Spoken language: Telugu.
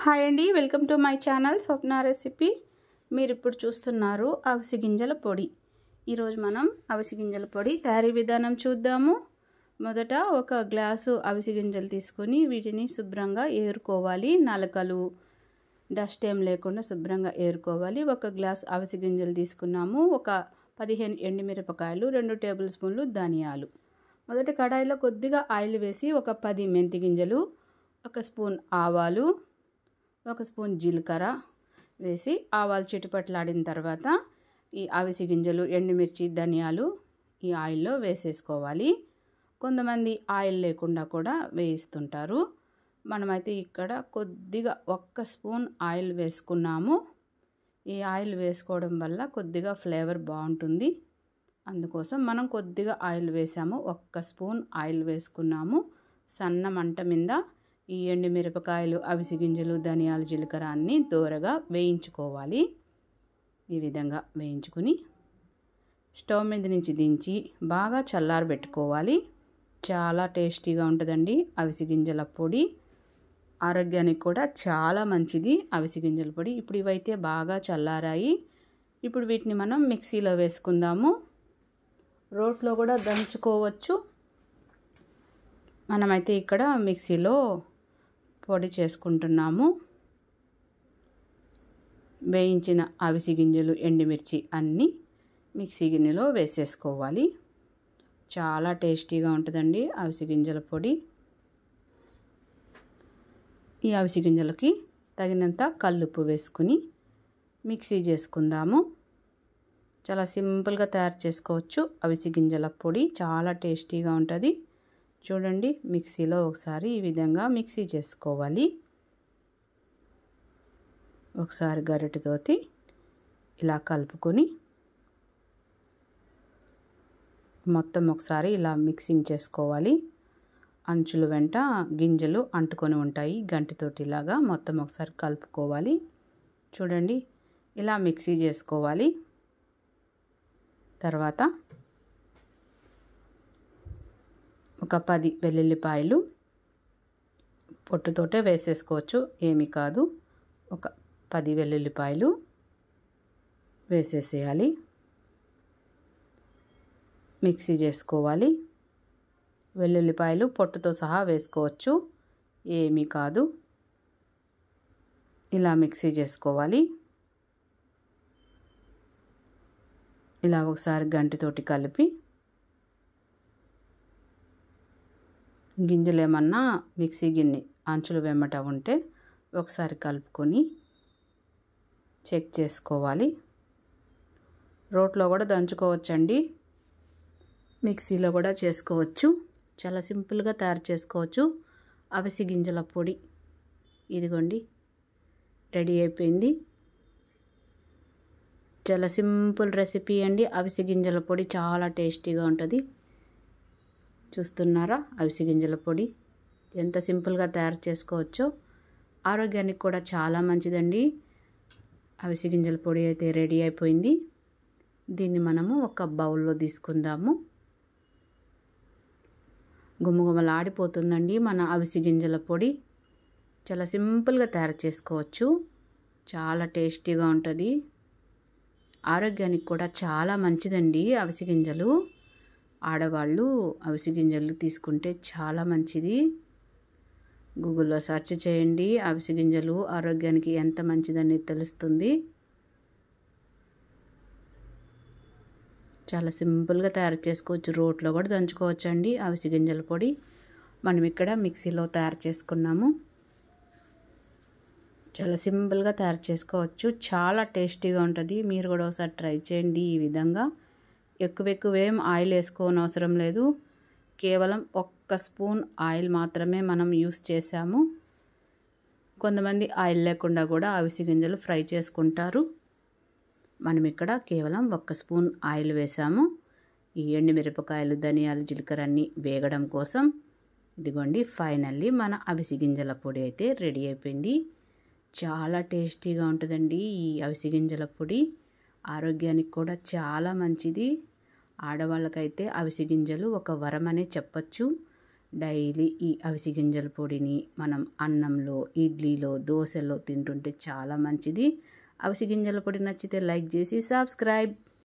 హాయ్ అండి, welcome to my channel Swapna recipe. మీరు ఇప్పుడు చూస్తున్నారు అవిసె గింజల పొడి. ఈరోజు మనం అవిసె గింజల పొడి తయారీ విధానం చూద్దాము. మొదట ఒక గ్లాసు అవిసె గింజలు తీసుకొని వీటిని శుభ్రంగా ఏరుకోవాలి. నలకలు డస్ట్ ఏం లేకుండా శుభ్రంగా ఏరుకోవాలి. ఒక గ్లాస్ అవిసె గింజలు తీసుకున్నాము. ఒక 15 ఎండుమిరపకాయలు, 2 టేబుల్ స్పూన్లు ధనియాలు. మొదట కడాయిలో కొద్దిగా ఆయిల్ వేసి ఒక 10 మెంతి గింజలు, 1 స్పూన్ ఆవాలు, 1 స్పూన్ జీలకర్ర వేసి ఆవాలు చిటపట్లాడిన తర్వాత ఈ అవిసె గింజలు, ఎండుమిర్చి, ధనియాలు ఈ ఆయిల్లో వేసేసుకోవాలి. కొంతమంది ఆయిల్ లేకుండా కూడా వేయిస్తుంటారు. మనమైతే ఇక్కడ కొద్దిగా 1 స్పూన్ ఆయిల్ వేసుకున్నాము. ఈ ఆయిల్ వేసుకోవడం వల్ల కొద్దిగా ఫ్లేవర్ బాగుంటుంది. అందుకోసం మనం కొద్దిగా ఆయిల్ వేసాము. 1 స్పూన్ ఆయిల్ వేసుకున్నాము. సన్న మంట మీద ఈ ఎండుమిరపకాయలు, అవిసె గింజలు, ధనియాలు, జీలకర్ర అన్నీ దోరగా వేయించుకోవాలి. ఈ విధంగా వేయించుకుని స్టవ్ మీద నుంచి దించి బాగా చల్లారబెట్టుకోవాలి. చాలా టేస్టీగా ఉంటుందండి అవిసె గింజల పొడి. ఆరోగ్యానికి కూడా చాలా మంచిది అవిసె గింజల పొడి. ఇప్పుడు ఇవైతే బాగా చల్లారాయి. ఇప్పుడు వీటిని మనం మిక్సీలో వేసుకుందాము. రోట్లో కూడా దంచుకోవచ్చు. మనమైతే ఇక్కడ మిక్సీలో పొడి చేసుకుంటున్నాము. వేయించిన అవిసె గింజలు, ఎండుమిర్చి అన్నీ మిక్సీ గిన్నెలో వేసేసుకోవాలి. చాలా టేస్టీగా ఉంటుందండి అవిసె గింజల పొడి. ఈ అవిసె గింజలకి తగినంత కల్లుప్పు వేసుకుని మిక్సీ చేసుకుందాము. చాలా సింపుల్గా తయారు చేసుకోవచ్చు అవిసె గింజల పొడి. చాలా టేస్టీగా ఉంటుంది. చూడండి, మిక్సీలో ఒకసారి ఈ విధంగా మిక్సీ చేసుకోవాలి. ఒకసారి గరిటెతోటి ఇలా కలుపుకొని మొత్తం ఒకసారి ఇలా మిక్సింగ్ చేసుకోవాలి. అంచుల వెంట గింజలు అంటుకొని ఉంటాయి. గంటితోటి ఇలాగా మొత్తం ఒకసారి కలుపుకోవాలి. చూడండి, ఇలా మిక్సీ చేసుకోవాలి. తర్వాత ఒక 10 వెల్లుల్లిపాయలు పొట్టుతోటే వేసేసుకోవచ్చు, ఏమీ కాదు. ఒక 10 వెల్లుల్లిపాయలు వేసేసేయాలి. మిక్సీ చేసుకోవాలి. వెల్లుల్లిపాయలు పొట్టుతో సహా వేసుకోవచ్చు, ఏమీ కాదు. ఇలా మిక్సీ చేసుకోవాలి. ఇలా ఒకసారి గంటితోటి కలిపి గింజలు ఏమన్నా మిక్సీ గిన్నె అంచులు వెమ్మట ఉంటే ఒకసారి కలుపుకొని చెక్ చేసుకోవాలి. రోట్లో కూడా దంచుకోవచ్చండి, మిక్సీలో కూడా చేసుకోవచ్చు. చాలా సింపుల్గా తయారు చేసుకోవచ్చు అవిసె గింజల పొడి. ఇదిగోండి, రెడీ అయిపోయింది. చాలా సింపుల్ రెసిపీ అండి అవిసె గింజల పొడి. చాలా టేస్టీగా ఉంటుంది. చూస్తున్నారా అవిసె గింజల పొడి ఎంత సింపుల్గా తయారు చేసుకోవచ్చో. ఆరోగ్యానికి కూడా చాలా మంచిదండి. అవిసె గింజల పొడి అయితే రెడీ అయిపోయింది. దీన్ని మనము ఒక బౌల్లో తీసుకుందాము. గుమగుమలాడిపోతుందండి మన అవిసె గింజల పొడి. చాలా సింపుల్గా తయారు చేసుకోవచ్చు. చాలా టేస్టీగా ఉంటుంది. ఆరోగ్యానికి కూడా చాలా మంచిదండి అవిసె గింజలు. ఆడవాళ్ళు అవిసె గింజలు తీసుకుంటే చాలా మంచిది. గూగుల్లో సెర్చ్ చేయండి, అవిసె గింజలు ఆరోగ్యానికి ఎంత మంచిదని తెలుస్తుంది. చాలా సింపుల్గా తయారు చేసుకోవచ్చు. రోట్లో కూడా దంచుకోవచ్చు అండి అవిసె గింజల పొడి. మనం ఇక్కడ మిక్సీలో తయారు చేసుకున్నాము. చాలా సింపుల్గా తయారు చేసుకోవచ్చు. చాలా టేస్టీగా ఉంటుంది. మీరు కూడా ఒకసారి ట్రై చేయండి. ఈ విధంగా ఎక్కువేం ఆయిల్ వేసుకోని అవసరం లేదు. కేవలం 1 స్పూన్ ఆయిల్ మాత్రమే మనం యూస్ చేసాము. కొంతమంది ఆయిల్ లేకుండా కూడా అవిసె గింజలు ఫ్రై చేసుకుంటారు. మనం ఇక్కడ కేవలం 1 స్పూన్ ఆయిల్ వేసాము. ఈ ఎండుమిరపకాయలు, ధనియాలు, జీలకర్ర అన్నీ వేగడం కోసం. ఇదిగోండి, ఫైనల్లీ మన అవిసె గింజల పొడి అయితే రెడీ అయిపోయింది. చాలా టేస్టీగా ఉంటుందండి ఈ అవిసె గింజల పొడి. ఆరోగ్యానికి కూడా చాలా మంచిది. ఆడవాళ్ళకైతే అవిసె గింజలు ఒక వరం అనే చెప్పచ్చు. డైలీ ఈ అవిసె గింజల పొడిని మనం అన్నంలో, ఇడ్లీలో, దోశలో తింటుంటే చాలా మంచిది. అవిసె గింజల పొడి నచ్చితే లైక్ చేసి సబ్స్క్రైబ్.